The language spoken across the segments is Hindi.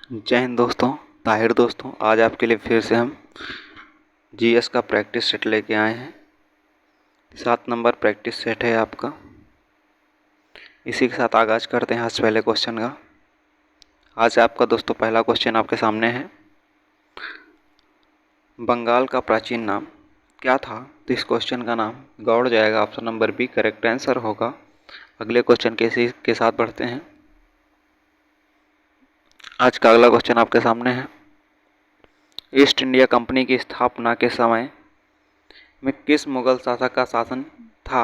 जय हिंद दोस्तों, ताहिर दोस्तों। आज आपके लिए फिर से हम जीएस का प्रैक्टिस सेट लेके आए हैं। 7 नंबर प्रैक्टिस सेट है आपका। इसी के साथ आगाज करते हैं आज पहले क्वेश्चन का। आज आपका दोस्तों पहला क्वेश्चन आपके सामने है, बंगाल का प्राचीन नाम क्या था? तो इस क्वेश्चन का नाम गौड़ जाएगा। Option number B correct answer होगा। अगले क्वेश्चन के साथ बढ़ते हैं। आज का अगला क्वेश्चन आपके सामने है, ईस्ट इंडिया कंपनी की स्थापना के समय में किस मुगल शासक का शासन था?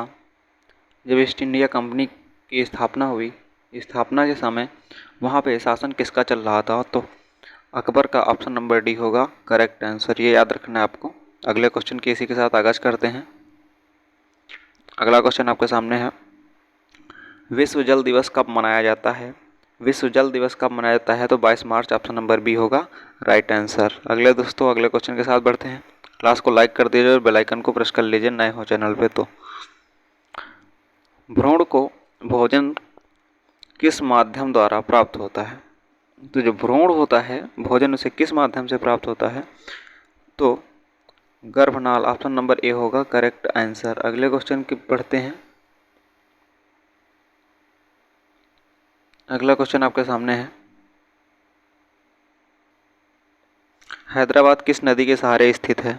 जब ईस्ट इंडिया कंपनी की स्थापना हुई, स्थापना के समय वहाँ पे शासन किसका चल रहा था? तो अकबर का। ऑप्शन नंबर डी होगा करेक्ट आंसर। ये याद रखना है आपको। अगले क्वेश्चन के इसी के साथ आगाज करते हैं। अगला क्वेश्चन आपके सामने है, विश्व जल दिवस कब मनाया जाता है? विश्व जल दिवस कब मनाया जाता है? तो 22 मार्च। ऑप्शन नंबर बी होगा राइट आंसर। अगले क्वेश्चन के साथ बढ़ते हैं। क्लास को लाइक कर दीजिए और बेल आइकन को प्रेस कर लीजिए नए हो चैनल पे तो। भ्रूण को भोजन किस माध्यम द्वारा प्राप्त होता है? तो जो भ्रूण होता है, भोजन उसे किस माध्यम से प्राप्त होता है? तो गर्भनाल। ऑप्शन नंबर ए होगा करेक्ट आंसर। अगले क्वेश्चन की पढ़ते हैं। अगला क्वेश्चन आपके सामने है, हैदराबाद किस नदी के सहारे स्थित है?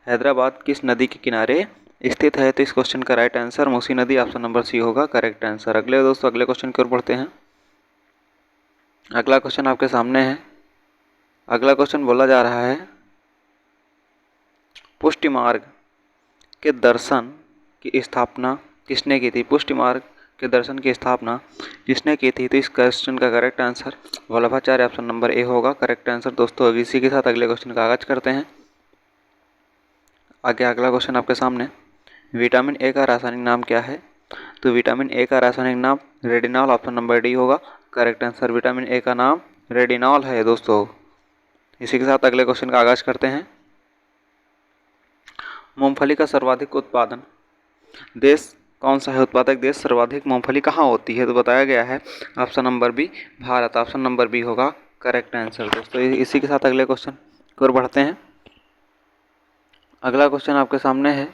हैदराबाद किस नदी के किनारे स्थित है? तो इस क्वेश्चन का राइट आंसर मूसी नदी। ऑप्शन नंबर सी होगा करेक्ट आंसर। अगले क्वेश्चन की ओर बढ़ते हैं। अगला क्वेश्चन आपके सामने है। अगला क्वेश्चन बोला जा रहा है, पुष्टि मार्ग के दर्शन की स्थापना किसने की थी? पुष्टि मार्ग के दर्शन की स्थापना किसने की थी? तो इस क्वेश्चन का correct answer Vallabhacharya. Option number A होगा करेक्ट आंसर। दोस्तों इसी के साथ अगले क्वेश्चन का आगाज करते हैं। आगे अगला क्वेश्चन आपके सामने, विटामिन ए का रासायनिक नाम क्या है? तो विटामिन ए का रासायनिक नाम रेडिनॉल। ऑप्शन नंबर डी होगा करेक्ट आंसर। विटामिन ए का नाम रेडिनॉल है दोस्तों। इसी के साथ अगले क्वेश्चन का आगाज करते हैं। मूंगफली का सर्वाधिक उत्पादन देश कौन सा है? उत्पादक देश सर्वाधिक मूंगफली कहाँ होती है? तो बताया गया है option number B Bharat. Option number B होगा करेक्ट आंसर दोस्तों। इसी के साथ अगले क्वेश्चन की ओर बढ़ते हैं। अगला क्वेश्चन आपके सामने है।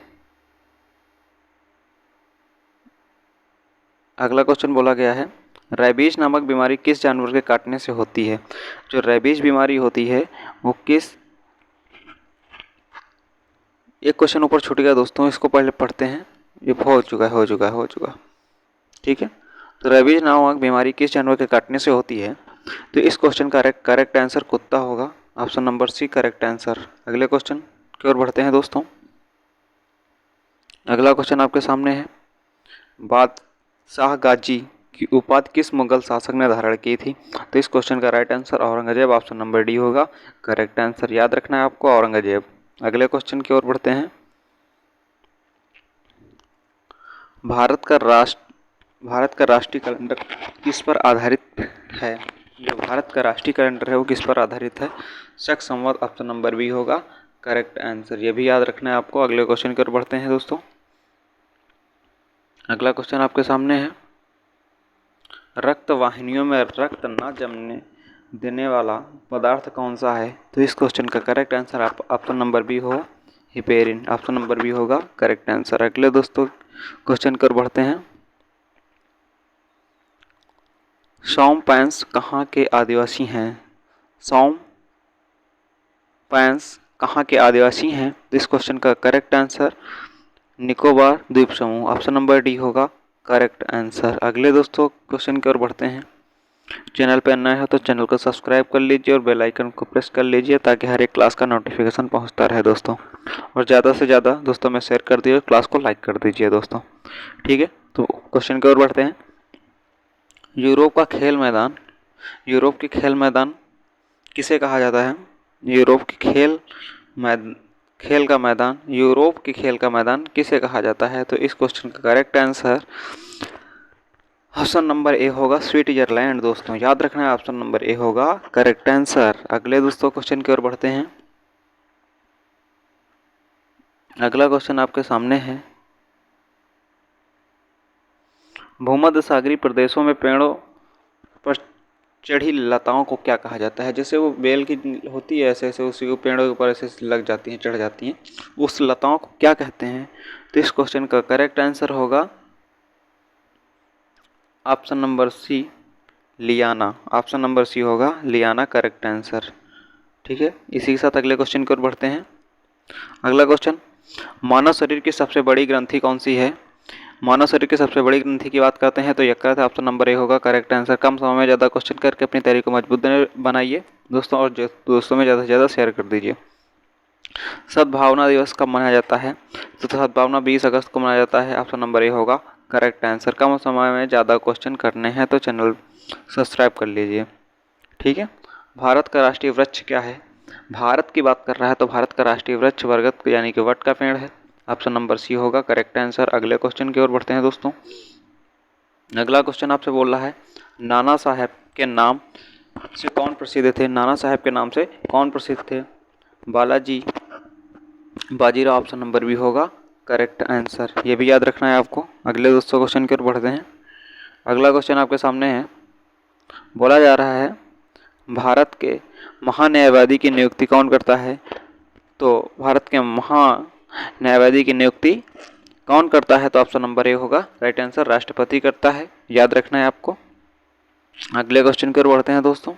अगला क्वेश्चन बोला गया है, रेबीज नामक बीमारी किस जानवर के काटने से होती है? जो रेबीज बीमारी होती है वो किस, एक क्वेश्चन ऊपर छूट गया दोस्तों, इसको पहले पढ़ते हैं। ये हो चुका। ठीक है। तो रेबीज नामक बीमारी किस जानवर के काटने से होती है? तो इस क्वेश्चन का करेक्ट आंसर कुत्ता होगा। Option number C correct answer. अगले क्वेश्चन की ओर बढ़ते हैं दोस्तों। अगला क्वेश्चन आपके सामने है, बादशाह गाजी की उपाधि किस मुगल शासक ने धारण की थी? तो इस क्वेश्चन का right answer Aurangzeb. Option number D होगा करेक्ट आंसर। याद रखना है आपको औरंगजेब। अगले क्वेश्चन की ओर बढ़ते हैं। भारत का राष्ट्रीय कैलेंडर किस पर आधारित है? जो भारत का राष्ट्रीय कैलेंडर है वो किस पर आधारित है? शक संवत। ऑप्शन नंबर बी होगा करेक्ट आंसर। ये भी याद रखना है आपको। अगले क्वेश्चन की ओर बढ़ते हैं दोस्तों। अगला क्वेश्चन आपके सामने है, रक्त वाहिनियों में रक्त न जमने देने वाला पदार्थ कौन सा है? तो इस क्वेश्चन का correct answer option number B होगा हिपेरिन। ऑप्शन नंबर बी होगा करेक्ट आंसर। अगले दोस्तों क्वेश्चन की ओर बढ़ते हैं। सौंपैंस कहाँ के आदिवासी हैं? सौंपैंस कहाँ के आदिवासी हैं? इस क्वेश्चन का करेक्ट आंसर निकोबार द्वीप समूह। ऑप्शन नंबर डी होगा करेक्ट आंसर। अगले दोस्तों क्वेश्चन की ओर बढ़ते हैं। चैनल पर नए हो तो चैनल को सब्सक्राइब कर लीजिए और बेल आइकन को प्रेस कर लीजिए ताकि हर एक क्लास का नोटिफिकेशन पहुंचता रहे दोस्तों। और ज़्यादा से ज़्यादा दोस्तों में शेयर कर दीजिए, क्लास को लाइक कर दीजिए दोस्तों। ठीक है, तो क्वेश्चन की ओर बढ़ते हैं। यूरोप के खेल मैदान किसे कहा जाता है? यूरोप के खेल का मैदान किसे कहा जाता है? तो इस क्वेश्चन का correct answer option number A होगा स्विट्जरलैंड दोस्तों। याद रखना है ऑप्शन नंबर ए होगा करेक्ट आंसर। अगले दोस्तों क्वेश्चन की ओर बढ़ते हैं। अगला क्वेश्चन आपके सामने है, भूमध्य सागरीय प्रदेशों में पेड़ों पर चढ़ी लताओं को क्या कहा जाता है? जैसे वो बेल की होती है ऐसे ऐसे उसी को पेड़ों के ऊपर ऐसे लग जाती हैं, चढ़ जाती हैं, उस लताओं को क्या कहते हैं? तो इस क्वेश्चन का करेक्ट आंसर होगा ऑप्शन नंबर सी, लियाना। ऑप्शन नंबर सी होगा लियाना, करेक्ट आंसर। ठीक है, इसी के साथ अगले क्वेश्चन की ओर बढ़ते हैं। अगला क्वेश्चन, मानव शरीर की सबसे बड़ी ग्रंथि कौन सी है? मानव शरीर की सबसे बड़ी ग्रंथि की बात करते हैं तो यकृत है। ऑप्शन नंबर ए होगा करेक्ट आंसर। कम समय में ज़्यादा क्वेश्चन करके अपनी तैयारी को मजबूत बनाइए दोस्तों, और दोस्तों में ज़्यादा से ज़्यादा शेयर कर दीजिए। सद्भावना दिवस कब मनाया जाता है? तो सद्भावना 20 अगस्त को मनाया जाता है। ऑप्शन नंबर ए होगा करेक्ट आंसर। कम समय में ज़्यादा क्वेश्चन करने हैं तो चैनल सब्सक्राइब कर लीजिए। ठीक है, भारत का राष्ट्रीय वृक्ष क्या है? भारत की बात कर रहा है तो भारत का राष्ट्रीय वृक्ष बरगद यानी कि वट का पेड़ है। ऑप्शन नंबर सी होगा करेक्ट आंसर। अगले क्वेश्चन की ओर बढ़ते हैं दोस्तों। अगला क्वेश्चन आपसे बोल रहा है, नाना साहब के नाम से कौन प्रसिद्ध थे? नाना साहब के नाम से कौन प्रसिद्ध थे? Balaji, Bajirao. Option number B होगा करेक्ट आंसर। ये भी याद रखना है आपको। अगले दोस्तों क्वेश्चन की ओर बढ़ते हैं। अगला क्वेश्चन आपके सामने है, बोला जा रहा है भारत के महान्यायवादी की नियुक्ति कौन करता है? तो भारत के महान्यायवादी की नियुक्ति कौन करता है? तो ऑप्शन नंबर ए होगा राइट आंसर, राष्ट्रपति करता है। याद रखना है आपको। अगले क्वेश्चन की ओर बढ़ते हैं दोस्तों।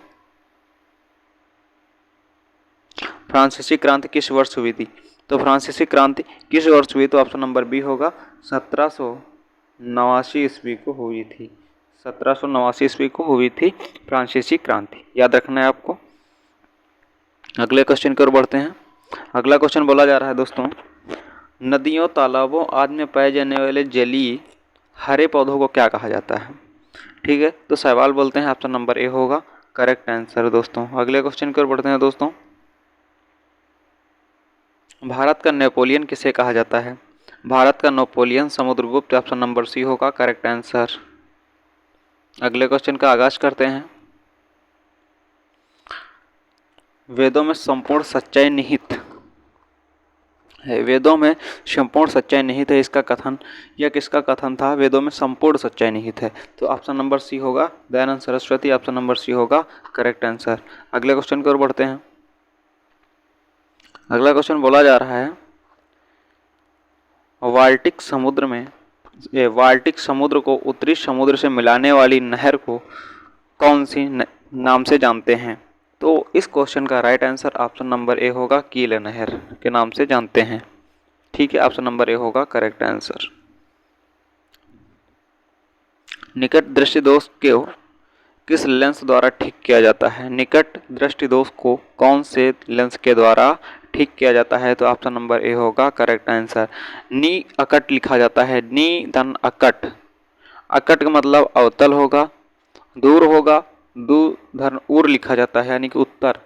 फ्रांसीसी क्रांति किस वर्ष हुई थी? तो फ्रांसीसी क्रांति किस वर्ष हुई? तो ऑप्शन नंबर बी होगा 1789 ईस्वी को हुई थी। 1789 ईस्वी को हुई थी फ्रांसीसी क्रांति। याद रखना है आपको। अगले क्वेश्चन की ओर बढ़ते हैं। अगला क्वेश्चन बोला जा रहा है दोस्तों, नदियों, तालाबों आदि में पाए जाने वाले जलीय हरे पौधों को क्या कहा जाता है? ठीक है, तो शैवाल बोलते हैं। ऑप्शन नंबर ए होगा करेक्ट आंसर दोस्तों। अगले क्वेश्चन की ओर बढ़ते हैं दोस्तों। भारत का नेपोलियन किसे कहा जाता है? भारत का Napoleon Samudragupta. Option number C होगा करेक्ट आंसर। अगले क्वेश्चन का आगाज करते हैं। वेदों में संपूर्ण सच्चाई निहित है। वेदों में संपूर्ण सच्चाई निहित है, इसका कथन यह किसका कथन था? वेदों में संपूर्ण सच्चाई निहित है। तो ऑप्शन नंबर सी होगा Dayanand Saraswati. Option number C होगा करेक्ट आंसर। अगले क्वेश्चन की ओर बढ़ते हैं। अगला क्वेश्चन बोला जा रहा है, बाल्टिक समुद्र को उत्तरी समुद्र से मिलाने वाली नहर को कौन सी नाम से जानते हैं? तो इस क्वेश्चन का right answer option number A होगा कील नहर के नाम से जानते हैं। ठीक है, ऑप्शन नंबर ए होगा करेक्ट आंसर। निकट दृष्टि दोष को किस लेंस द्वारा ठीक किया जाता है? निकट दृष्टि दोष को कौन से लेंस के द्वारा ठीक किया जाता है? तो ऑप्शन नंबर ए होगा करेक्ट आंसर। नी अकट लिखा जाता है, नी धन अकट। अकट का मतलब अवतल होगा, दूर होगा, दू धन उर लिखा जाता है यानी कि उत्तर,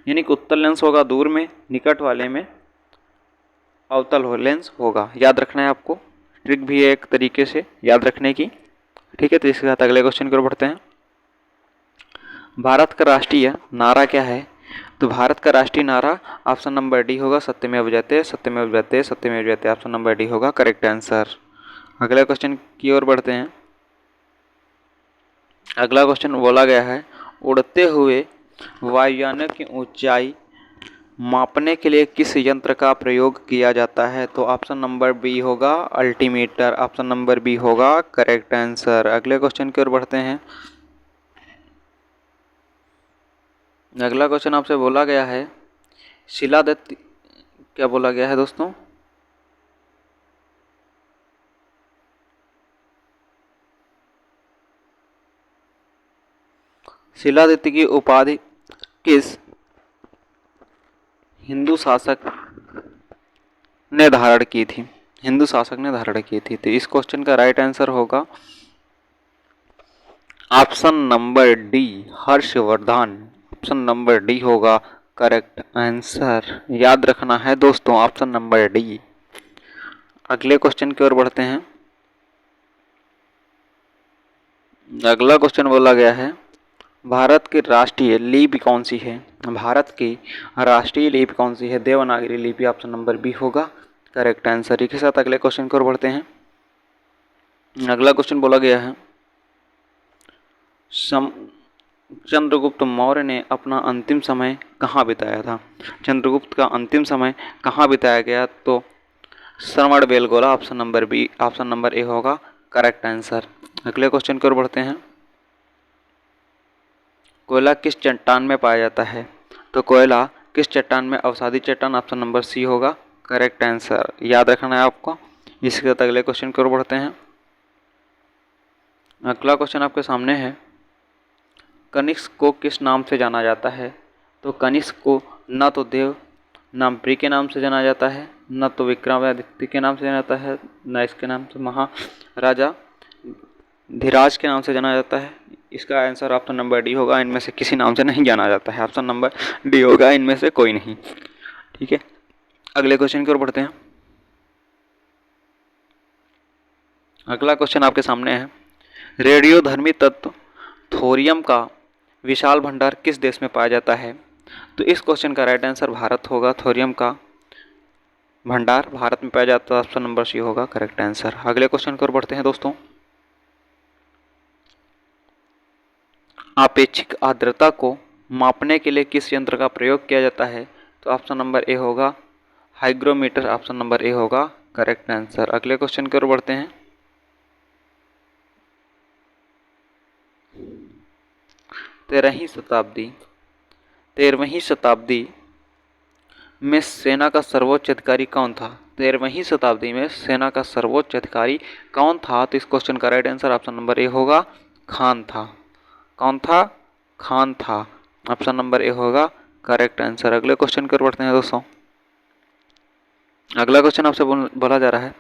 यानी कि उत्तर लेंस होगा दूर में, निकट वाले में अवतल लेंस होगा। याद रखना है आपको। ट्रिक भी है एक तरीके से याद रखने की। ठीक है, तो इसके साथ अगले क्वेश्चन की ओर बढ़ते हैं। भारत का राष्ट्रीय नारा क्या है? तो भारत का राष्ट्रीय नारा ऑप्शन नंबर डी होगा सत्यमेव जयते, सत्यमेव जयते, सत्यमेव जयते। ऑप्शन नंबर डी होगा करेक्ट आंसर। अगले क्वेश्चन की ओर बढ़ते हैं। अगला क्वेश्चन बोला गया है, उड़ते हुए वायुयानों की ऊंचाई मापने के लिए किस यंत्र का प्रयोग किया जाता है? तो ऑप्शन नंबर बी होगा अल्टीमीटर। ऑप्शन नंबर बी होगा करेक्ट आंसर। अगले क्वेश्चन की ओर बढ़ते हैं। अगला क्वेश्चन आपसे बोला गया है, शिलादित्य क्या बोला गया है दोस्तों? शिलादित्य की उपाधि किस हिंदू शासक ने धारण की थी? हिंदू शासक ने धारण की थी। तो इस क्वेश्चन का राइट आंसर होगा option number D Harshvardhan. Option number D होगा करेक्ट आंसर। याद रखना है दोस्तों ऑप्शन नंबर डी। अगले क्वेश्चन की ओर बढ़ते हैं। अगला क्वेश्चन बोला गया है, भारत की राष्ट्रीय लिपि कौन सी है? भारत की राष्ट्रीय लिपि कौन सी है? देवनागरी लिपि। ऑप्शन नंबर बी होगा करेक्ट आंसर। इसके साथ अगले क्वेश्चन की ओर बढ़ते हैं। अगला क्वेश्चन बोला गया है, चंद्रगुप्त मौर्य ने अपना अंतिम समय कहाँ बिताया था? चंद्रगुप्त का अंतिम समय कहाँ बिताया गया? तो Shravana Belagola, option number B, option number A होगा करेक्ट आंसर। अगले क्वेश्चन की ओर बढ़ते हैं। कोयला किस चट्टान में पाया जाता है? तो कोयला किस चट्टान में? अवसादी चट्टान, ऑप्शन नंबर सी होगा करेक्ट आंसर। याद रखना है आपको। इसके बाद अगले क्वेश्चन की ओर बढ़ते हैं। अगला क्वेश्चन आपके सामने है, कनिष्क को किस नाम से जाना जाता है? तो कनिष्क को न तो देव नामप्री के नाम से जाना जाता है, न तो विक्रमादित्य के नाम से जाना जाता है, न इसके नाम से महाराजा धीराज के नाम से जाना जाता है। इसका आंसर ऑप्शन नंबर डी होगा, इनमें से किसी नाम से नहीं जाना जाता है। ऑप्शन नंबर डी होगा, इनमें से कोई नहीं। ठीक है, अगले क्वेश्चन की ओर बढ़ते हैं। अगला क्वेश्चन आपके सामने है, रेडियोधर्मी तत्व थोरियम का विशाल भंडार किस देश में पाया जाता है? तो इस क्वेश्चन का राइट आंसर भारत होगा। थोरियम का भंडार भारत में पाया जाता है, ऑप्शन नंबर सी होगा करेक्ट आंसर। अगले क्वेश्चन की ओर बढ़ते हैं दोस्तों। आपेक्षिक आर्द्रता को मापने के लिए किस यंत्र का प्रयोग किया जाता है? तो ऑप्शन नंबर ए होगा हाइग्रोमीटर, ऑप्शन नंबर ए होगा करेक्ट आंसर। अगले क्वेश्चन की ओर बढ़ते हैं। तेरहवीं शताब्दी में सेना का सर्वोच्च अधिकारी कौन था? 13वीं शताब्दी में सेना का सर्वोच्च अधिकारी कौन था? तो इस क्वेश्चन का right answer option number A होगा खान था। कौन था? खान था। ऑप्शन नंबर ए होगा करेक्ट आंसर। अगले क्वेश्चन की ओर बढ़ते हैं दोस्तों। अगला क्वेश्चन आपसे बोला जा रहा है,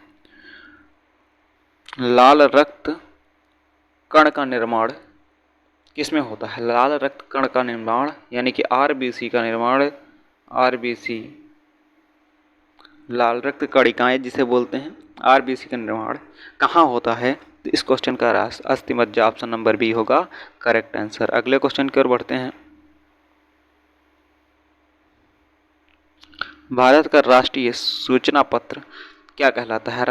लाल रक्त कण का निर्माण किसमें होता है? लाल रक्त कण का निर्माण यानी कि आरबीसी का निर्माण, आरबीसी लाल रक्त कणिकाएं जिसे बोलते हैं, आरबीसी का निर्माण कहाँ होता है? तो इस क्वेश्चन का अस्थि मज्जा, ऑप्शन नंबर बी होगा करेक्ट आंसर। अगले क्वेश्चन की ओर बढ़ते हैं। भारत का राष्ट्रीय सूचना पत्र क्या कहलाता है?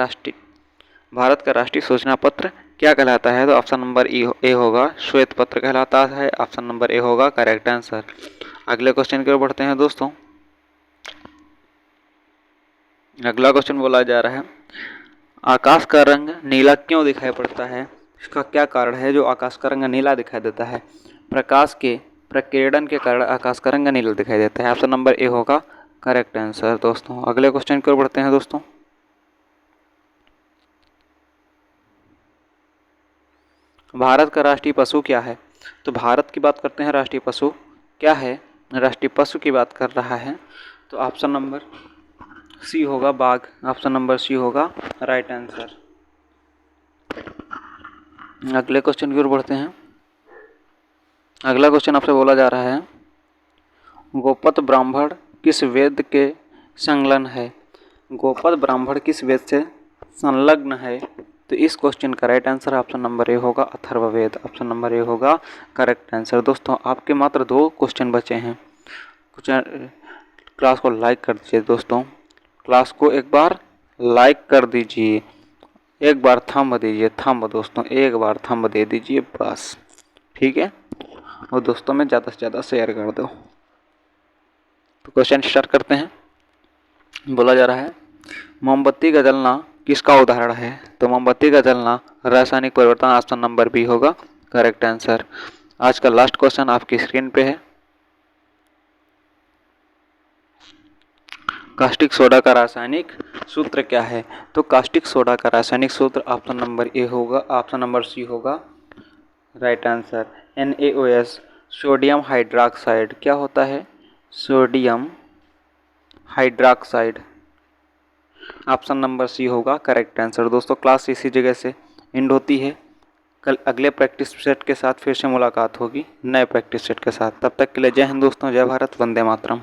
भारत का राष्ट्रीय सूचना पत्र क्या कहलाता है? तो ऑप्शन नंबर ए होगा श्वेत पत्र कहलाता है, ऑप्शन नंबर ए होगा करेक्ट आंसर। अगले क्वेश्चन की ओर बढ़ते हैं दोस्तों। अगला क्वेश्चन बोला जा रहा है, आकाश का रंग नीला क्यों दिखाई पड़ता है? इसका क्या कारण है जो आकाश का रंग नीला दिखाई देता है? प्रकाश के प्रकीर्णन के कारण आकाश का रंग नीला दिखाई देता है, ऑप्शन नंबर ए होगा करेक्ट आंसर दोस्तों। अगले क्वेश्चन की ओर बढ़ते हैं दोस्तों। भारत का राष्ट्रीय पशु क्या है? तो भारत की बात करते हैं, राष्ट्रीय पशु क्या है? राष्ट्रीय पशु की बात कर रहा है तो ऑप्शन नंबर सी होगा बाघ, ऑप्शन नंबर सी होगा राइट आंसर। अगले क्वेश्चन की ओर बढ़ते हैं। अगला क्वेश्चन आपसे बोला जा रहा है, गोपद ब्राह्मण किस वेद के संलग्न है? गोपद ब्राह्मण किस वेद से संलग्न है? तो इस क्वेश्चन का right answer option number A होगा अथर्ववेद, ऑप्शन नंबर ए होगा करेक्ट आंसर। दोस्तों आपके मात्र 2 क्वेश्चन बचे हैं। क्लास को लाइक कर दीजिए दोस्तों, क्लास को एक बार लाइक कर दीजिए, एक बार थंब दीजिए, थंब दोस्तों एक बार थंब दे दीजिए बस, ठीक है। और दोस्तों में ज़्यादा से ज़्यादा शेयर कर दो। तो क्वेश्चन स्टार्ट करते हैं। बोला जा रहा है, मोमबत्ती का जलना किसका उदाहरण है? तो मोमबत्ती का जलना रासायनिक परिवर्तन, ऑप्शन नंबर बी होगा करेक्ट आंसर। आज का लास्ट क्वेश्चन आपकी स्क्रीन पे है, कास्टिक सोडा का रासायनिक सूत्र क्या है? तो कास्टिक सोडा का रासायनिक सूत्र ऑप्शन नंबर ए होगा, ऑप्शन नंबर सी होगा right answer. NaOH sodium hydroxide क्या होता है? Sodium hydroxide, option number C होगा करेक्ट आंसर। दोस्तों क्लास इसी जगह से एंड होती है। कल अगले प्रैक्टिस सेट के साथ फिर से मुलाकात होगी, नए प्रैक्टिस सेट के साथ। तब तक के लिए जय हिंद दोस्तों, जय भारत, वंदे मातरम।